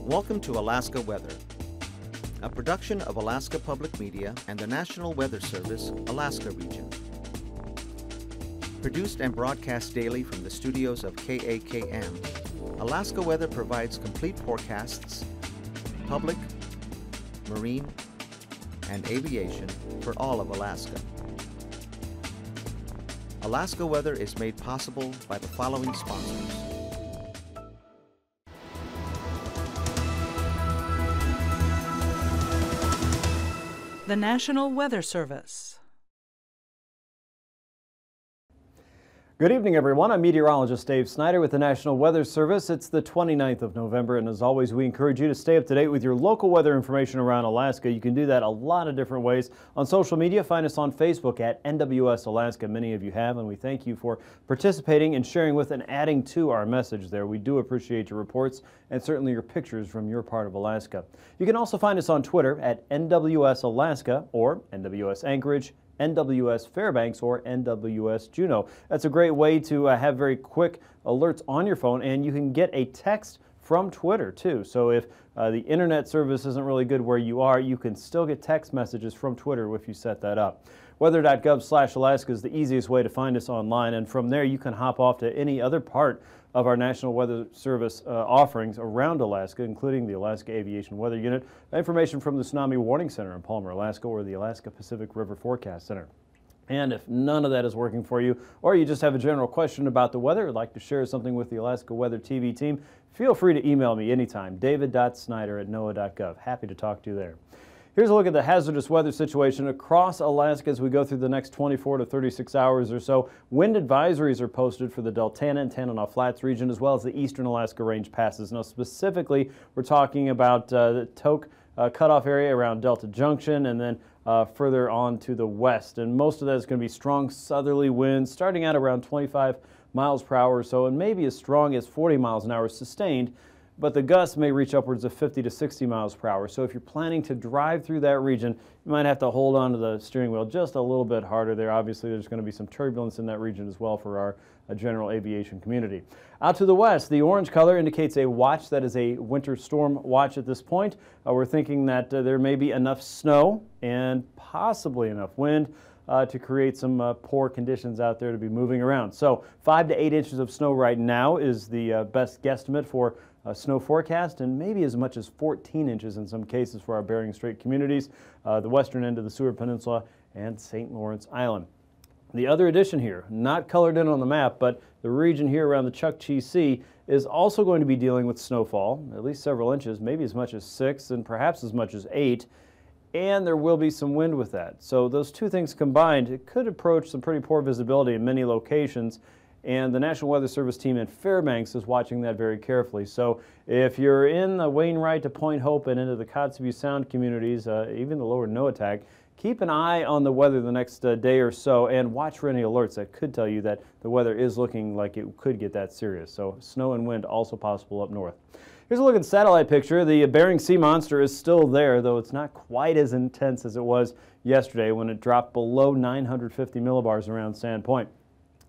Welcome to Alaska Weather, a production of Alaska Public Media and the National Weather Service, Alaska Region. Produced and broadcast daily from the studios of KAKM, Alaska Weather provides complete forecasts, public, marine, and aviation for all of Alaska. Alaska Weather is made possible by the following sponsors. The National Weather Service. Good evening, everyone. I'm meteorologist Dave Snider with the National Weather Service. It's the 29th of November, and as always, we encourage you to stay up to date with your local weather information around Alaska. You can do that a lot of different ways. On social media, find us on Facebook at NWS Alaska. Many of you have, and we thank you for participating and sharing with and adding to our message there. We do appreciate your reports and certainly your pictures from your part of Alaska. You can also find us on Twitter at NWS Alaska or NWS Anchorage, NWS Fairbanks, or NWS Juneau. That's a great way to have very quick alerts on your phone, and you can get a text from Twitter too. So if the internet service isn't really good where you are, you can still get text messages from Twitter if you set that up. Weather.gov/Alaska is the easiest way to find us online, and from there you can hop off to any other part of our National Weather Service offerings around Alaska, including the Alaska Aviation Weather Unit, information from the Tsunami Warning Center in Palmer, Alaska, or the Alaska Pacific River Forecast Center. And if none of that is working for you, or you just have a general question about the weather, or would like to share something with the Alaska Weather TV team, feel free to email me anytime, david.snider@noaa.gov. Happy to talk to you there. Here's a look at the hazardous weather situation across Alaska as we go through the next 24 to 36 hours or so. Wind advisories are posted for the Deltana and Tanana Flats region, as well as the eastern Alaska Range passes. Now, specifically, we're talking about the Tok cutoff area around Delta Junction, and then further on to the west. And most of that is going to be strong southerly winds, starting out around 25 miles per hour or so, and maybe as strong as 40 miles an hour sustained. But the gusts may reach upwards of 50 to 60 miles per hour. So if you're planning to drive through that region, you might have to hold on to the steering wheel just a little bit harder there. Obviously, there's going to be some turbulence in that region as well for our general aviation community. Out to the west, the orange color indicates a watch. That is a winter storm watch at this point. We're thinking that there may be enough snow and possibly enough wind to create some poor conditions out there to be moving around. So 5 to 8 inches of snow right now is the best guesstimate for snow forecast, and maybe as much as 14 inches in some cases for our Bering Strait communities, the western end of the Seward Peninsula, and St. Lawrence Island. The other addition here, not colored in on the map, but the region here around the Chukchi Sea is also going to be dealing with snowfall, at least several inches, maybe as much as 6 and perhaps as much as 8. And there will be some wind with that. So those two things combined, it could approach some pretty poor visibility in many locations, and the National Weather Service team in Fairbanks is watching that very carefully. So if you're in the Wainwright to Point Hope and into the Kotzebue Sound communities, even the lower Noatak, keep an eye on the weather the next day or so and watch for any alerts that could tell you that the weather is looking like it could get that serious. So snow and wind also possible up north. Here's a look at the satellite picture. The Bering Sea monster is still there, though it's not quite as intense as it was yesterday when it dropped below 950 millibars around Sand Point.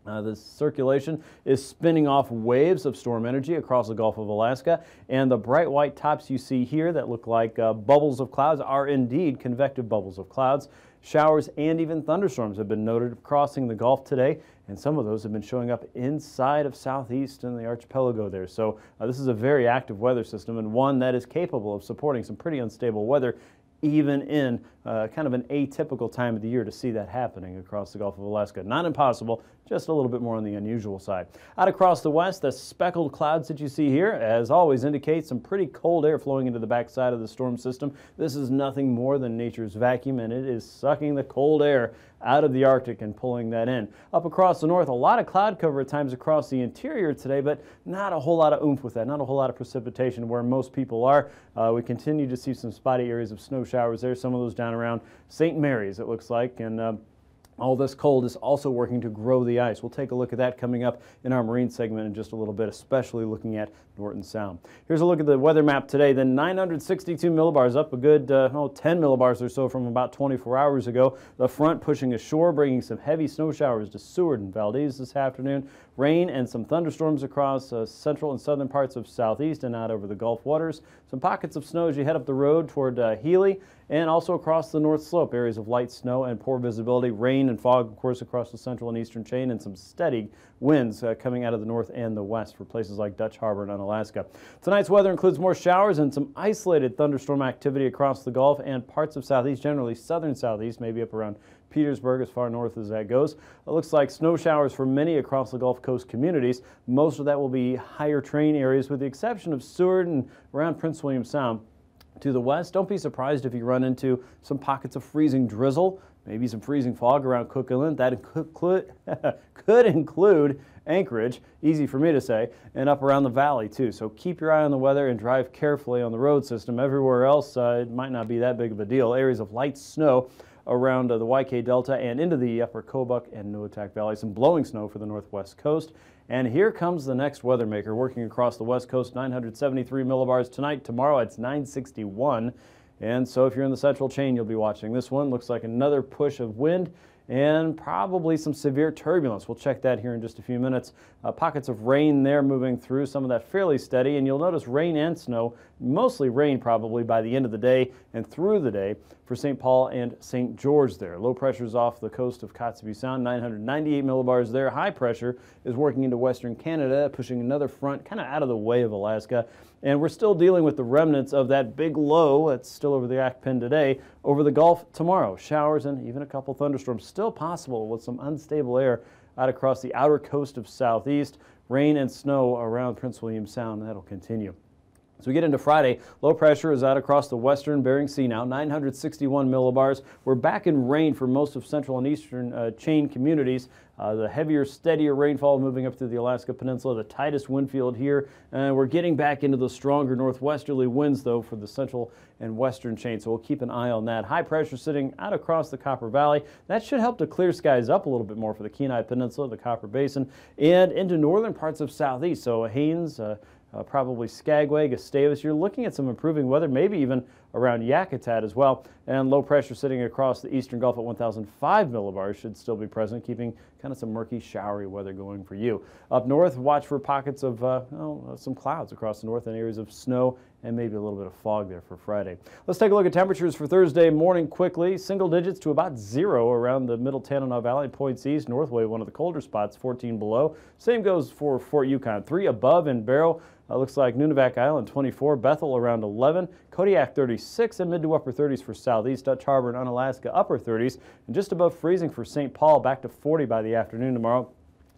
The circulation is spinning off waves of storm energy across the Gulf of Alaska, and the bright white tops you see here that look like bubbles of clouds are indeed convective bubbles of clouds. Showers and even thunderstorms have been noted crossing the Gulf today, and some of those have been showing up inside of southeast and the archipelago there. So this is a very active weather system, and one that is capable of supporting some pretty unstable weather even in kind of an atypical time of the year to see that happening across the Gulf of Alaska. Not impossible, just a little bit more on the unusual side. Out across the west, the speckled clouds that you see here, as always, indicate some pretty cold air flowing into the backside of the storm system. This is nothing more than nature's vacuum, and it is sucking the cold air out of the Arctic and pulling that in. Up across the north, a lot of cloud cover at times across the interior today, but not a whole lot of oomph with that, not a whole lot of precipitation where most people are. We continue to see some spotty areas of snow showers there, some of those down around St. Mary's, it looks like, and all this cold is also working to grow the ice. We'll take a look at that coming up in our marine segment in just a little bit, especially looking at Norton Sound. Here's a look at the weather map today. The 962 millibars, up a good 10 millibars or so from about 24 hours ago. The front pushing ashore, bringing some heavy snow showers to Seward and Valdez this afternoon. Rain and some thunderstorms across central and southern parts of southeast and out over the Gulf waters. Some pockets of snow as you head up the road toward Healy, and also across the north slope, areas of light snow and poor visibility. Rain and fog, of course, across the central and eastern chain, and some steady winds coming out of the north and the west for places like Dutch Harbor and Unalaska. Tonight's weather includes more showers and some isolated thunderstorm activity across the Gulf and parts of southeast, generally southern southeast, maybe up around Petersburg as far north as that goes. It looks like snow showers for many across the Gulf Coast communities. Most of that will be higher terrain areas with the exception of Seward and around Prince William Sound. To the west, don't be surprised if you run into some pockets of freezing drizzle, maybe some freezing fog around Cook Inlet. That could include Anchorage, easy for me to say, and up around the valley too. So keep your eye on the weather and drive carefully on the road system. Everywhere else, it might not be that big of a deal. Areas of light snow around the YK Delta and into the upper Kobuk and Nuwaktak Valley. Some blowing snow for the northwest coast. And here comes the next weather maker working across the west coast. 973 millibars tonight. Tomorrow it's 961. And so if you're in the central chain, you'll be watching this one. Looks like another push of wind and probably some severe turbulence. We'll check that here in just a few minutes. Pockets of rain there moving through, some of that fairly steady, and you'll notice rain and snow, mostly rain probably by the end of the day and through the day for St. Paul and St. George there. Low pressure's off the coast of Kotzebue Sound, 998 millibars there. High pressure is working into western Canada, pushing another front kind of out of the way of Alaska. And we're still dealing with the remnants of that big low that's still over the Akpen today, over the Gulf tomorrow. Showers and even a couple thunderstorms still possible with some unstable air out across the outer coast of southeast. Rain and snow around Prince William Sound. That'll continue. As we get into Friday, low pressure is out across the western Bering Sea now, 961 millibars. We're back in rain for most of central and eastern chain communities. The heavier, steadier rainfall moving up through the Alaska Peninsula, the tightest wind field here. We're getting back into the stronger northwesterly winds, though, for the central and western chain, so we'll keep an eye on that. High pressure sitting out across the Copper Valley. That should help to clear skies up a little bit more for the Kenai Peninsula, the Copper Basin, and into northern parts of southeast. So Haines, probably Skagway, Gustavus. You're looking at some improving weather, maybe even around Yakutat as well. And low pressure sitting across the eastern Gulf at 1,005 millibars should still be present, keeping kind of some murky, showery weather going for you. Up north, watch for pockets of some clouds across the north and areas of snow and maybe a little bit of fog there for Friday. Let's take a look at temperatures for Thursday morning quickly. Single digits to about 0 around the middle Tanana Valley, points east. Northway, one of the colder spots, 14 below. Same goes for Fort Yukon. 3 above in Barrow. Looks like Nunivak Island, 24. Bethel around 11. Kodiak, 36. And mid to upper 30s for southeast. Dutch Harbor and Unalaska, upper 30s. And just above freezing for St. Paul, back to 40 by the afternoon tomorrow.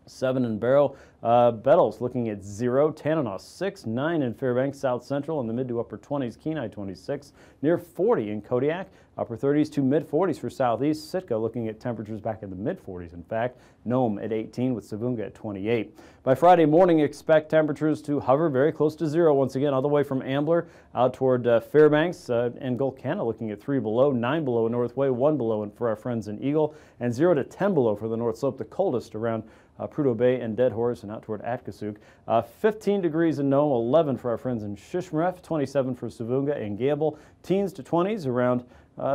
7 in Barrow. Bettles looking at 0. Tanana 6. 9 in Fairbanks, South Central, in the mid to upper 20s. Kenai 26. Near 40 in Kodiak. Upper 30s to mid 40s for southeast. Sitka looking at temperatures back in the mid 40s, in fact. Nome at 18 with Savunga at 28. By Friday morning, expect temperatures to hover very close to 0 once again, all the way from Ambler out toward Fairbanks and Gulkana looking at 3 below, 9 below in Northway, 1 below for our friends in Eagle, and 0 to 10 below for the North Slope, the coldest around Prudhoe Bay and Dead Horse and out toward Atkasuk. 15 degrees in Nome, 11 for our friends in Shishmaref, 27 for Savunga and Gamble. Teens to 20s around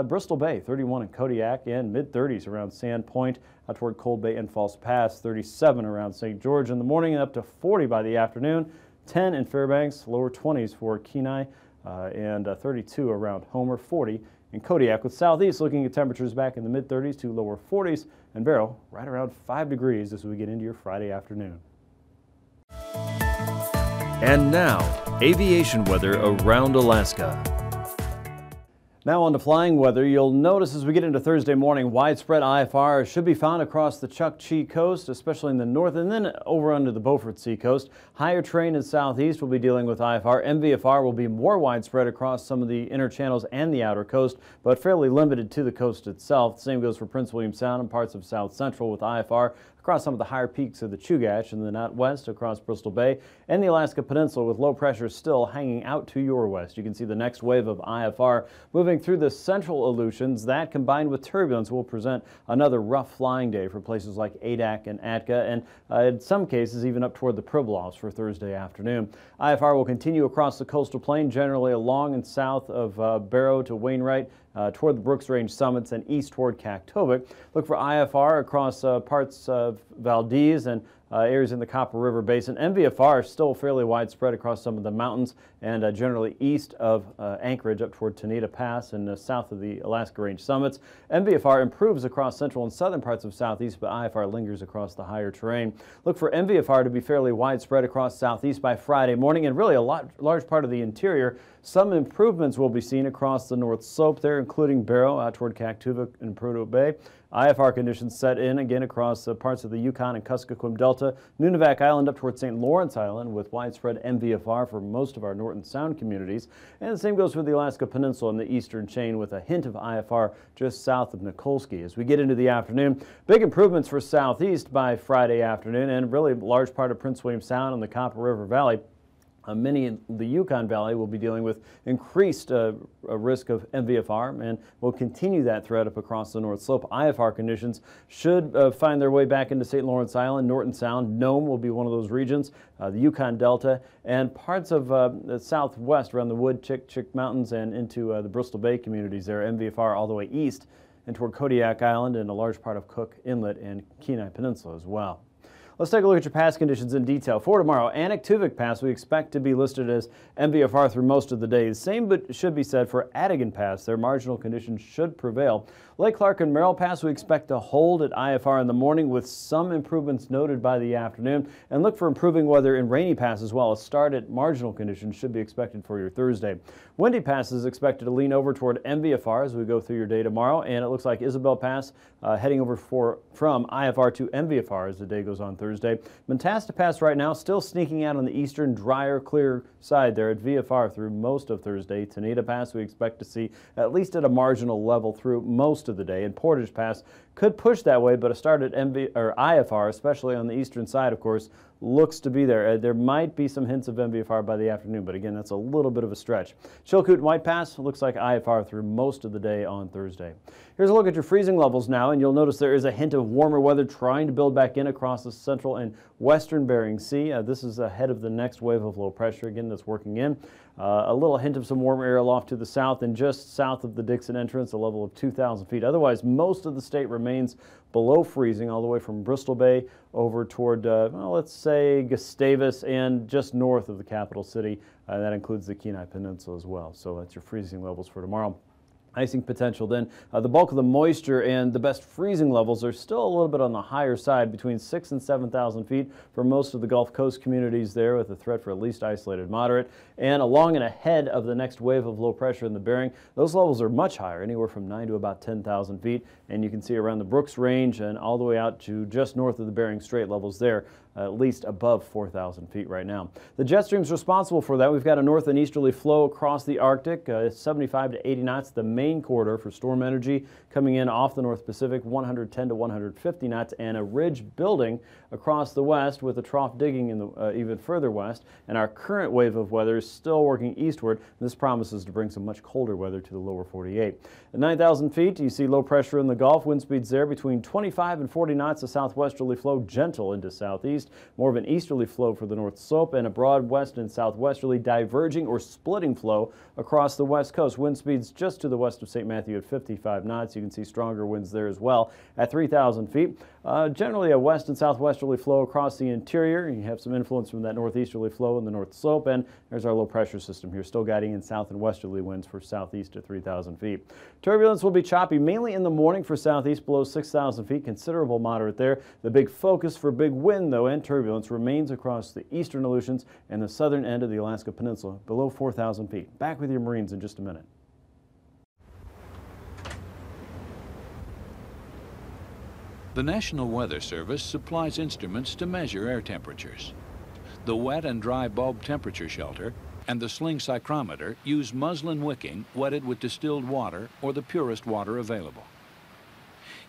Bristol Bay, 31 in Kodiak, and mid-30s around Sand Point, out toward Cold Bay and False Pass, 37 around St. George in the morning and up to 40 by the afternoon, 10 in Fairbanks, lower 20s for Kenai, and 32 around Homer, 40 in Kodiak, with southeast looking at temperatures back in the mid-30s to lower 40s, and Barrow right around 5 degrees as we get into your Friday afternoon. And now, aviation weather around Alaska. Now on to flying weather. You'll notice as we get into Thursday morning, widespread IFR should be found across the Chukchi coast, especially in the north, and then over under the Beaufort Sea coast. Higher terrain in southeast will be dealing with IFR. MVFR will be more widespread across some of the inner channels and the outer coast, but fairly limited to the coast itself. The same goes for Prince William Sound and parts of South Central with IFR across some of the higher peaks of the Chugach and then out west across Bristol Bay and the Alaska Peninsula, with low pressure still hanging out to your west. You can see the next wave of IFR moving through the central Aleutians. That combined with turbulence will present another rough flying day for places like Adak and Atka, and in some cases even up toward the Pribilofs for Thursday afternoon. IFR will continue across the coastal plain, generally along and south of Barrow to Wainwright, toward the Brooks Range summits and east toward Kaktovik. Look for IFR across parts of Valdez and areas in the Copper River Basin. MVFR is still fairly widespread across some of the mountains and generally east of Anchorage up toward Dehne Pass and south of the Alaska Range summits. MVFR improves across central and southern parts of southeast, but IFR lingers across the higher terrain. Look for MVFR to be fairly widespread across southeast by Friday morning, and really a large part of the interior. Some improvements will be seen across the north slope there, including Barrow out toward Kaktovik and Prudhoe Bay. IFR conditions set in again across parts of the Yukon and Kuskokwim Delta, Nunivak Island up toward St. Lawrence Island, with widespread MVFR for most of our Norton Sound communities. And the same goes for the Alaska Peninsula and the eastern chain, with a hint of IFR just south of Nikolsky. As we get into the afternoon, big improvements for southeast by Friday afternoon, and really a large part of Prince William Sound and the Copper River Valley. Many in the Yukon Valley will be dealing with increased risk of MVFR, and will continue that threat up across the North Slope. IFR conditions should find their way back into St. Lawrence Island, Norton Sound. Nome will be one of those regions, the Yukon Delta, and parts of the southwest around the Wood, Chick Mountains and into the Bristol Bay communities there. MVFR all the way east and toward Kodiak Island and a large part of Cook Inlet and Kenai Peninsula as well. Let's take a look at your pass conditions in detail. For tomorrow, Anaktuvik Pass we expect to be listed as MVFR through most of the day. The same but should be said for Adigan Pass. Their marginal conditions should prevail. Lake Clark and Merrill Pass we expect to hold at IFR in the morning, with some improvements noted by the afternoon. And look for improving weather in Rainy Pass as well. A start at marginal conditions should be expected for your Thursday. Windy Pass is expected to lean over toward MVFR as we go through your day tomorrow. And it looks like Isabel Pass heading over from IFR to MVFR as the day goes on Thursday. Mentasta Pass right now still sneaking out on the eastern, drier, clear side there at VFR through most of Thursday. Teneda Pass we expect to see at least at a marginal level through most of the day. And Portage Pass could push that way, but a start at IFR, especially on the eastern side, of course, looks to be there. There might be some hints of MVFR by the afternoon, but again, that's a little bit of a stretch. Chilkoot and White Pass looks like IFR through most of the day on Thursday. Here's a look at your freezing levels now, and you'll notice there is a hint of warmer weather trying to build back in across the central and western Bering Sea. This is ahead of the next wave of low pressure again that's working in. A little hint of some warmer air aloft to the south and just south of the Dixon entrance, a level of 2,000 feet. Otherwise, most of the state remains below freezing all the way from Bristol Bay over toward, well, let's say Gustavus and just north of the capital city. That includes the Kenai Peninsula as well. So that's your freezing levels for tomorrow. Icing potential then. The bulk of the moisture and the best freezing levels are still a little bit on the higher side, between 6,000 and 7,000 feet for most of the Gulf Coast communities there, with a threat for at least isolated moderate. And along and ahead of the next wave of low pressure in the Bering, those levels are much higher, anywhere from 9 to about 10,000 feet. And you can see around the Brooks Range and all the way out to just north of the Bering Strait levels there, at least above 4,000 feet right now. The jet streams responsible for that, we've got a north and easterly flow across the Arctic, 75 to 80 knots, the main corridor for storm energy coming in off the North Pacific, 110 to 150 knots, and a ridge building across the west with a trough digging in the even further west. And our current wave of weather is still working eastward. This promises to bring some much colder weather to the lower 48. At 9,000 feet, you see low pressure in the Gulf. Wind speeds there between 25 and 40 knots. A southwesterly flow gentle into southeast. More of an easterly flow for the North Slope, and a broad west and southwesterly diverging or splitting flow across the west coast. Wind speeds just to the west of St. Matthew at 55 knots. You can see stronger winds there as well at 3,000 feet. Generally a west and southwesterly flow across the interior. You have some influence from that northeasterly flow in the North Slope, and there's our low pressure system here, still guiding in south and westerly winds for southeast at 3,000 feet. Turbulence will be choppy mainly in the morning for southeast below 6,000 feet. Considerable moderate there. The big focus for big wind, though, and turbulence remains across the eastern Aleutians and the southern end of the Alaska Peninsula below 4,000 feet. Back with your Marines in just a minute. The National Weather Service supplies instruments to measure air temperatures. The wet and dry bulb temperature shelter and the sling psychrometer use muslin wicking wetted with distilled water or the purest water available.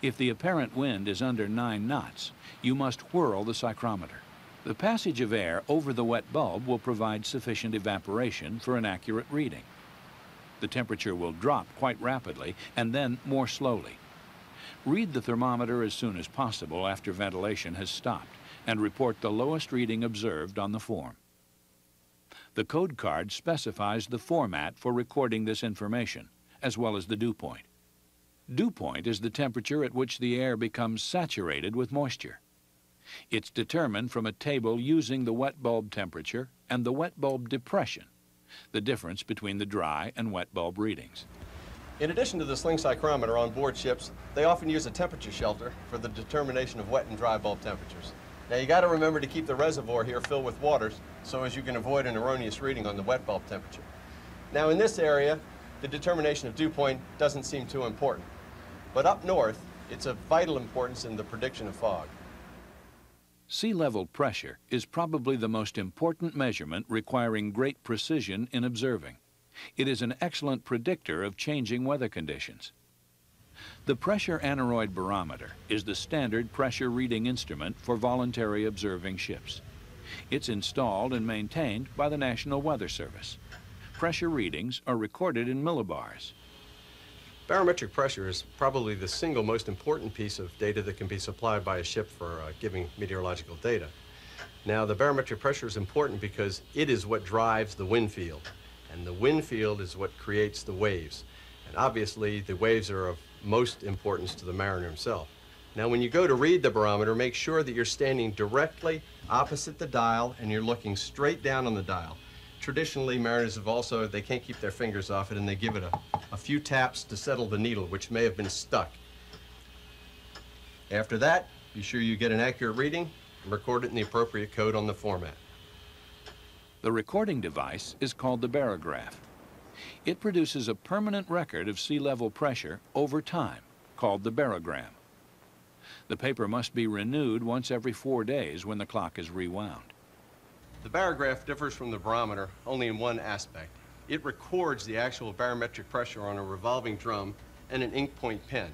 If the apparent wind is under 9 knots, you must whirl the psychrometer. The passage of air over the wet bulb will provide sufficient evaporation for an accurate reading. The temperature will drop quite rapidly and then more slowly. Read the thermometer as soon as possible after ventilation has stopped and report the lowest reading observed on the form. The code card specifies the format for recording this information, as well as the dew point. Dew point is the temperature at which the air becomes saturated with moisture. It's determined from a table using the wet bulb temperature and the wet bulb depression, the difference between the dry and wet bulb readings. In addition to the sling psychrometer on board ships, they often use a temperature shelter for the determination of wet and dry bulb temperatures. Now you got to remember to keep the reservoir here filled with waters so as you can avoid an erroneous reading on the wet bulb temperature. Now in this area, the determination of dew point doesn't seem too important. But up north, it's of vital importance in the prediction of fog. Sea level pressure is probably the most important measurement requiring great precision in observing. It is an excellent predictor of changing weather conditions. The pressure aneroid barometer is the standard pressure reading instrument for voluntary observing ships. It's installed and maintained by the National Weather Service. Pressure readings are recorded in millibars. Barometric pressure is probably the single most important piece of data that can be supplied by a ship for giving meteorological data. Now, the barometric pressure is important because it is what drives the wind field, and the wind field is what creates the waves. And obviously, the waves are of most importance to the mariner himself. Now, when you go to read the barometer, make sure that you're standing directly opposite the dial and you're looking straight down on the dial. Traditionally, mariners have also, they can't keep their fingers off it, and they give it a few taps to settle the needle, which may have been stuck. After that, be sure you get an accurate reading and record it in the appropriate code on the format. The recording device is called the barograph. It produces a permanent record of sea level pressure over time, called the barogram. The paper must be renewed once every 4 days when the clock is rewound. The barograph differs from the barometer only in one aspect. It records the actual barometric pressure on a revolving drum and an ink point pen.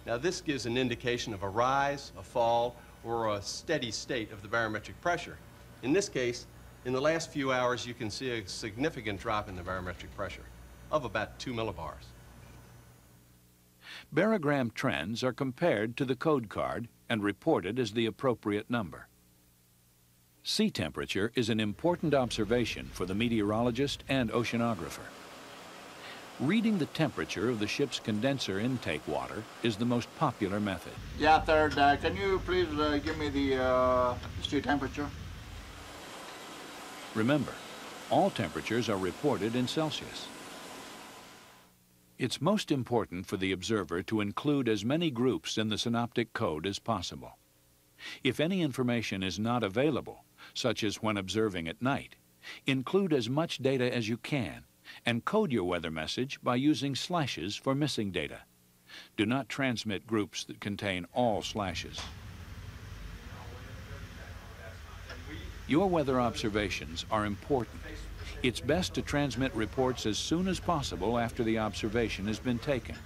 Now this gives an indication of a rise, a fall, or a steady state of the barometric pressure. In this case, in the last few hours, you can see a significant drop in the barometric pressure of about 2 millibars. Barogram trends are compared to the code card and reported as the appropriate number. Sea temperature is an important observation for the meteorologist and oceanographer. Reading the temperature of the ship's condenser intake water is the most popular method. Yeah, third, can you please give me the sea temperature? Remember, all temperatures are reported in Celsius. It's most important for the observer to include as many groups in the synoptic code as possible. If any information is not available, such as when observing at night, include as much data as you can and code your weather message by using slashes for missing data. Do not transmit groups that contain all slashes. Your weather observations are important. It's best to transmit reports as soon as possible after the observation has been taken.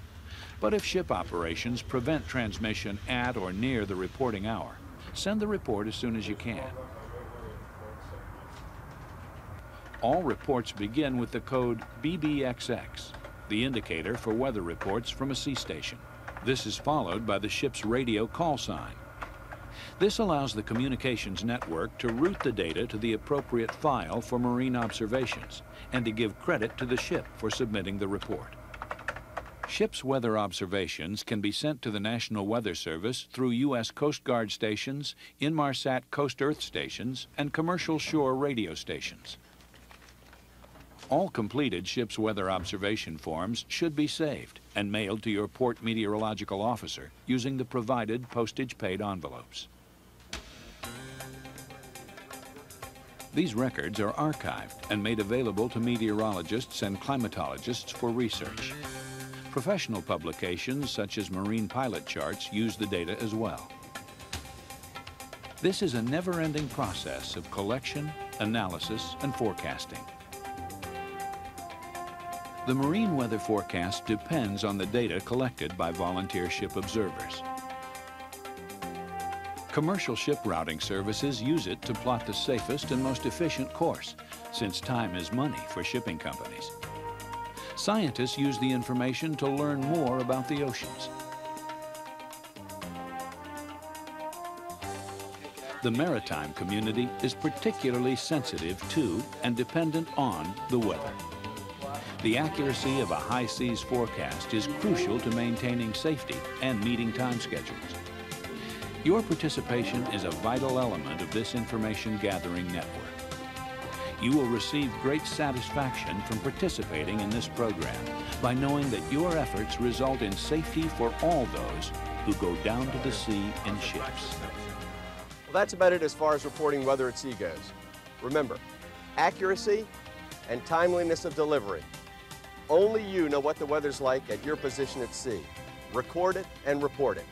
But if ship operations prevent transmission at or near the reporting hour, send the report as soon as you can. All reports begin with the code BBXX, the indicator for weather reports from a sea station. This is followed by the ship's radio call sign. This allows the communications network to route the data to the appropriate file for marine observations and to give credit to the ship for submitting the report. Ship's weather observations can be sent to the National Weather Service through U.S. Coast Guard stations, Inmarsat Coast Earth stations, and commercial shore radio stations. All completed ship's weather observation forms should be saved and mailed to your port meteorological officer using the provided postage-paid envelopes. These records are archived and made available to meteorologists and climatologists for research. Professional publications such as Marine Pilot Charts use the data as well. This is a never-ending process of collection, analysis, and forecasting. The marine weather forecast depends on the data collected by volunteer ship observers. Commercial ship routing services use it to plot the safest and most efficient course, since time is money for shipping companies. Scientists use the information to learn more about the oceans. The maritime community is particularly sensitive to and dependent on the weather. The accuracy of a high seas forecast is crucial to maintaining safety and meeting time schedules. Your participation is a vital element of this information gathering network. You will receive great satisfaction from participating in this program by knowing that your efforts result in safety for all those who go down to the sea in ships. Well, that's about it as far as reporting weather at sea goes. Remember, accuracy and timeliness of delivery. Only you know what the weather's like at your position at sea. Record it and report it.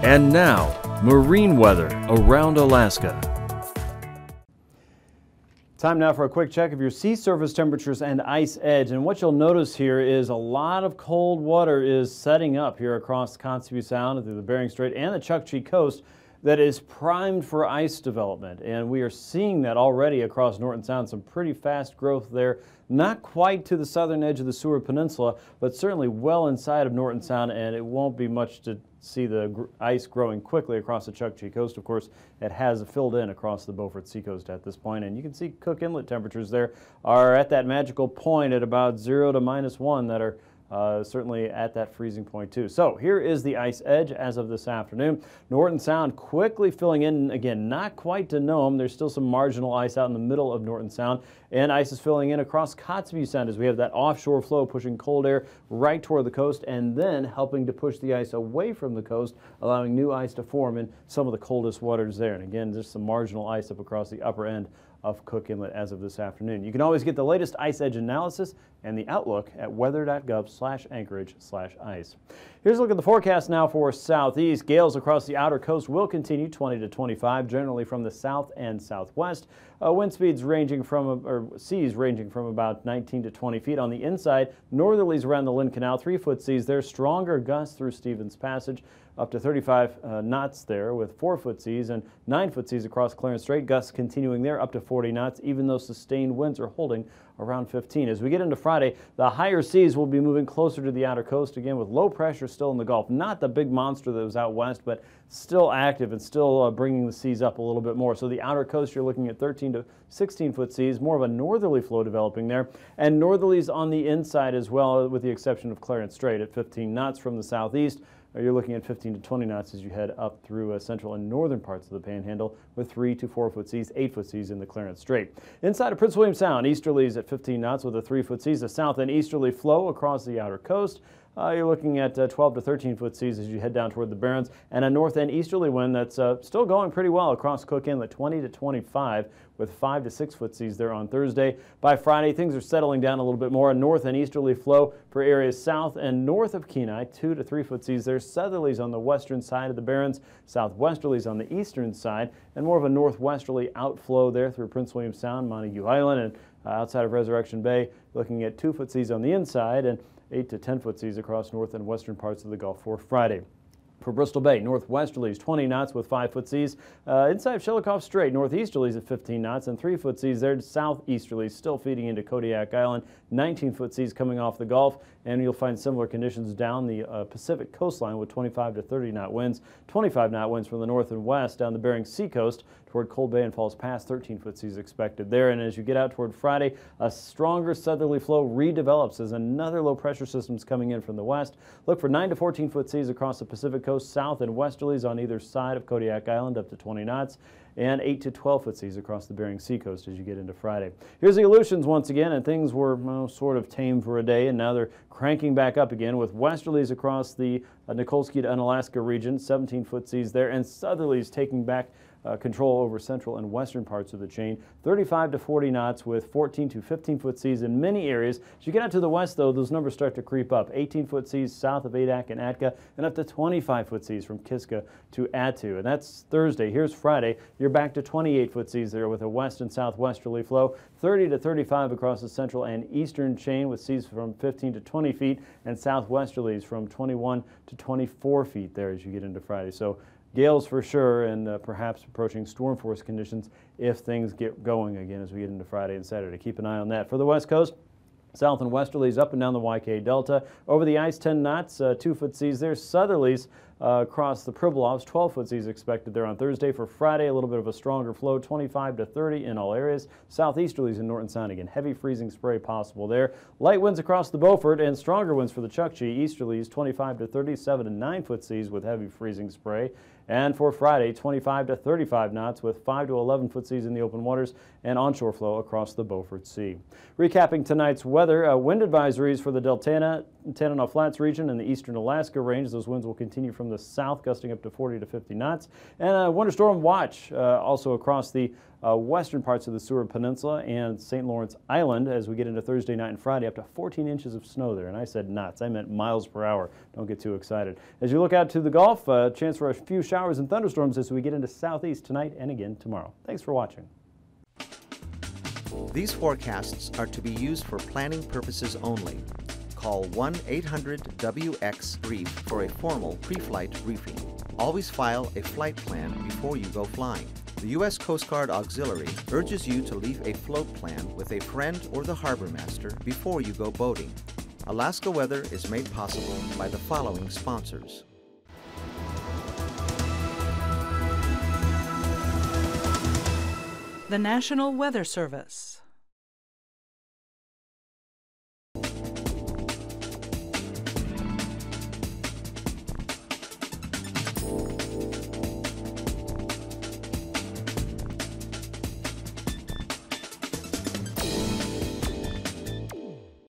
And now, marine weather around Alaska. Time now for a quick check of your sea surface temperatures and ice edge. And what you'll notice here is a lot of cold water is setting up here across Kotzebue Sound and through the Bering Strait and the Chukchi Coast that is primed for ice development. And we are seeing that already across Norton Sound, some pretty fast growth there. Not quite to the southern edge of the Seward Peninsula, but certainly well inside of Norton Sound, and it won't be much to see the ice growing quickly across the Chukchi Coast. Of course, it has filled in across the Beaufort Seacoast at this point, and you can see Cook Inlet temperatures there are at that magical point at about 0 to -1 that are certainly at that freezing point too. So here is the ice edge as of this afternoon. Norton Sound quickly filling in, again, not quite to Nome. There's still some marginal ice out in the middle of Norton Sound, and ice is filling in across Kotzebue Sound as we have that offshore flow pushing cold air right toward the coast and then helping to push the ice away from the coast, allowing new ice to form in some of the coldest waters there. And again, there's some marginal ice up across the upper end of Cook Inlet as of this afternoon. You can always get the latest ice edge analysis and the outlook at weather.gov/Anchorage/ice. Here's a look at the forecast now for southeast. Gales across the outer coast will continue 20 to 25, generally from the south and southwest. Wind speeds ranging from, or seas ranging from about 19 to 20 feet. On the inside, northerlies around the Lynn Canal, 3-foot seas. There's stronger gusts through Stevens Passage, up to 35 knots there with 4-foot seas, and 9-foot seas across Clarence Strait. Gusts continuing there up to 40 knots, even though sustained winds are holding around 15. As we get into Friday, the higher seas will be moving closer to the outer coast again with low pressure still in the Gulf. Not the big monster that was out west, but still active and still bringing the seas up a little bit more. So the outer coast, you're looking at 13 to 16-foot seas, more of a northerly flow developing there, and northerlies on the inside as well, with the exception of Clarence Strait at 15 knots from the southeast. You're looking at 15 to 20 knots as you head up through central and northern parts of the Panhandle with 3 to 4-foot seas, 8-foot seas in the Clarence Strait. Inside of Prince William Sound, easterlies at 15 knots with a 3-foot seas, a south and easterly flow across the outer coast. You're looking at 12 to 13-foot seas as you head down toward the Barrens, and a north and easterly wind that's still going pretty well across Cook Inlet, 20 to 25 with 5 to 6-foot seas there on Thursday. By Friday, things are settling down a little bit more. A north and easterly flow for areas south and north of Kenai, 2 to 3-foot seas. There's southerlies on the western side of the Barrens, southwesterlies on the eastern side, and more of a northwesterly outflow there through Prince William Sound, Montague Island, and outside of Resurrection Bay, looking at 2-foot seas on the inside and 8 to 10-foot seas across north and western parts of the Gulf for Friday. For Bristol Bay, northwesterlies 20 knots with 5-foot seas. Inside of Shelikof Strait, northeasterlies at 15 knots and 3-foot seas there. Southeasterlies still feeding into Kodiak Island. 19-foot seas coming off the Gulf, and you'll find similar conditions down the Pacific coastline with 25 to 30 knot winds. 25 knot winds from the north and west down the Bering Sea coast toward Cold Bay and Falls Pass. 13-foot seas expected there. And as you get out toward Friday, a stronger southerly flow redevelops as another low pressure system is coming in from the west. Look for 9 to 14-foot seas across the Pacific coast, south and westerlies on either side of Kodiak Island up to 20 knots, and 8 to 12-foot seas across the Bering Sea coast as you get into Friday. Here's the Aleutians once again, and things were sort of tame for a day, and now they're cranking back up again with westerlies across the Nikolsky to Unalaska region, 17-foot seas there, and southerlies taking back control over central and western parts of the chain. 35 to 40 knots with 14 to 15-foot seas in many areas. As you get out to the west, though, those numbers start to creep up. 18-foot seas south of Adak and Atka, and up to 25-foot seas from Kiska to Attu. And that's Thursday. Here's Friday. You're back to 28-foot seas there with a west and southwesterly flow. 30 to 35 across the central and eastern chain with seas from 15 to 20 feet, and southwesterlies from 21 to 24 feet there as you get into Friday. So gales for sure, and perhaps approaching storm force conditions if things get going again as we get into Friday and Saturday. Keep an eye on that. For the west coast, south and westerlies up and down the YK Delta. Over the ice, 10 knots, 2-foot seas there. Southerlies across the Pribilofs, 12-foot seas expected there on Thursday. For Friday, a little bit of a stronger flow, 25 to 30 in all areas. Southeasterlies in Norton Sound again. Heavy freezing spray possible there. Light winds across the Beaufort and stronger winds for the Chukchi. Easterlies 25 to 30, 7 and 9-foot seas with heavy freezing spray. And for Friday, 25 to 35 knots with 5 to 11-foot seas in the open waters and onshore flow across the Beaufort Sea. Recapping tonight's weather, wind advisories for the Deltana, Tanana Flats region and the eastern Alaska range. Those winds will continue from the south, gusting up to 40 to 50 knots. And a winter storm watch also across the western parts of the Seward Peninsula and St. Lawrence Island as we get into Thursday night and Friday, up to 14 inches of snow there. And I said knots, I meant miles per hour. Don't get too excited. As you look out to the Gulf, chance for a few showers and thunderstorms as we get into southeast tonight and again tomorrow. Thanks for watching. These forecasts are to be used for planning purposes only. Call 1-800-WX-BRIEF for a formal pre-flight briefing. Always file a flight plan before you go flying. The U.S. Coast Guard Auxiliary urges you to leave a float plan with a friend or the harbor master before you go boating. Alaska Weather is made possible by the following sponsors. The National Weather Service.